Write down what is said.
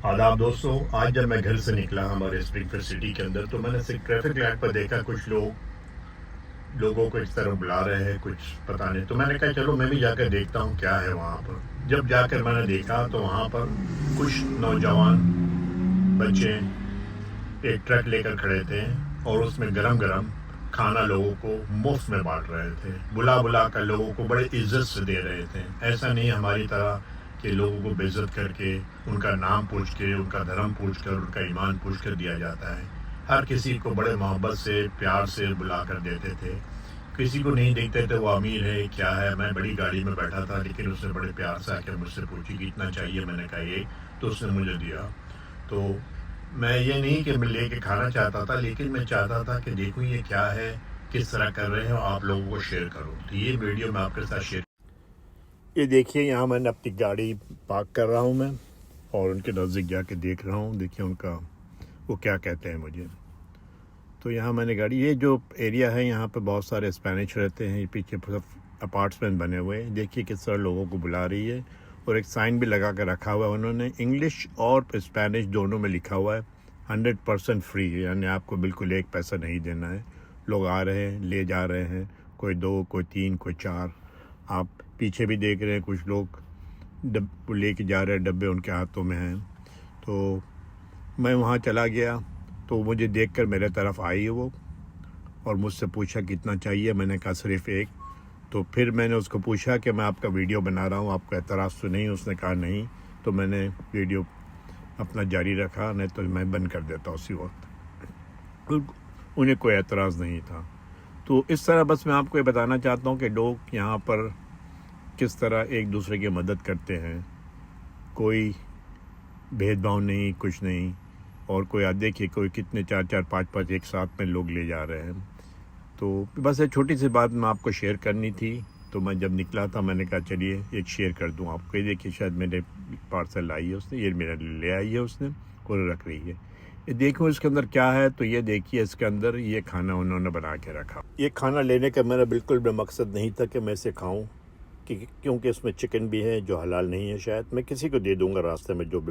आदाब दोस्तों, आज जब मैं घर से निकला हमारे स्प्रिंगफील्ड सिटी के अंदर तो मैंने सिर्फ ट्रैफिक लाइट पर देखा कुछ लोगों को इस तरफ बुला रहे हैं, कुछ पता नहीं। तो मैंने कहा चलो मैं भी जाकर देखता हूँ क्या है वहाँ पर। जब जाकर मैंने देखा तो वहाँ पर कुछ नौजवान बच्चे एक ट्रक लेकर खड़े थे और उसमें गरम गरम खाना लोगों को मुफ्त में बांट रहे थे। बुला बुला कर लोगों को बड़े इज्जत से दे रहे थे। ऐसा नहीं हमारी तरह कि लोगों को बेइज्जत करके उनका नाम पूछ के, उनका धर्म पूछ कर, उनका ईमान पूछ कर दिया जाता है। हर किसी को बड़े मोहब्बत से, प्यार से बुला कर देते थे। किसी को नहीं देखते थे वो अमीर है क्या है। मैं बड़ी गाड़ी में बैठा था लेकिन उसने बड़े प्यार से आकर मुझसे पूछी कि इतना चाहिए, मैंने कहा ये, तो उसने मुझे दिया। तो मैं ये नहीं कि मैं लेके खाना चाहता था, लेकिन मैं चाहता था कि देखूं ये क्या है, किस तरह कर रहे हैं और आप लोगों को शेयर करूं। तो ये वीडियो मैं आपके साथ शेयर, ये देखिए यहाँ मैंने अपनी गाड़ी पार्क कर रहा हूँ मैं और उनके नज़दीक जाके देख रहा हूँ। देखिए उनका वो क्या कहते हैं मुझे। तो यहाँ मैंने गाड़ी, ये जो एरिया है यहाँ पे बहुत सारे स्पेनिश रहते हैं। ये पीछे सब अपार्टमेंट बने हुए हैं। देखिए किस तरह लोगों को बुला रही है और एक साइन भी लगा कर रखा हुआ है उन्होंने, इंग्लिश और स्पेनिश दोनों में लिखा हुआ है 100% फ्री, यानी आपको बिल्कुल एक पैसा नहीं देना है। लोग आ रहे हैं, ले जा रहे हैं, कोई 2, कोई 3, कोई 4। आप पीछे भी देख रहे हैं कुछ लोग लेके जा रहे हैं, डब्बे उनके हाथों में हैं। तो मैं वहाँ चला गया तो मुझे देखकर मेरे तरफ आई वो और मुझसे पूछा कितना चाहिए। मैंने कहा सिर्फ एक। तो फिर मैंने उसको पूछा कि मैं आपका वीडियो बना रहा हूँ, आपका एतराज़ तो नहीं? उसने कहा नहीं। तो मैंने वीडियो अपना जारी रखा, नहीं तो मैं बंद कर देता उसी वक्त। उन्हें कोई एतराज़ नहीं था। तो इस तरह बस मैं आपको ये बताना चाहता हूँ कि लोग यहाँ पर किस तरह एक दूसरे की मदद करते हैं। कोई भेदभाव नहीं, कुछ नहीं। और कोई आप देखिए कोई कितने 4-4, 5-5 एक साथ में लोग ले जा रहे हैं। तो बस एक छोटी सी बात मैं आपको शेयर करनी थी। तो मैं जब निकला था मैंने कहा चलिए एक शेयर कर दूं आपको। ये देखिए शायद मेरे पार्सल लाई है उसने, ये मेरा ले आई है उसने और रख रही है। ये देखो इसके अंदर क्या है। तो ये देखिए इसके अंदर ये खाना उन्होंने बना के रखा। ये खाना लेने का मेरा बिल्कुल भी मकसद नहीं था कि मैं इसे खाऊं, क्योंकि इसमें चिकन भी है जो हलाल नहीं है। शायद मैं किसी को दे दूंगा रास्ते में जो भी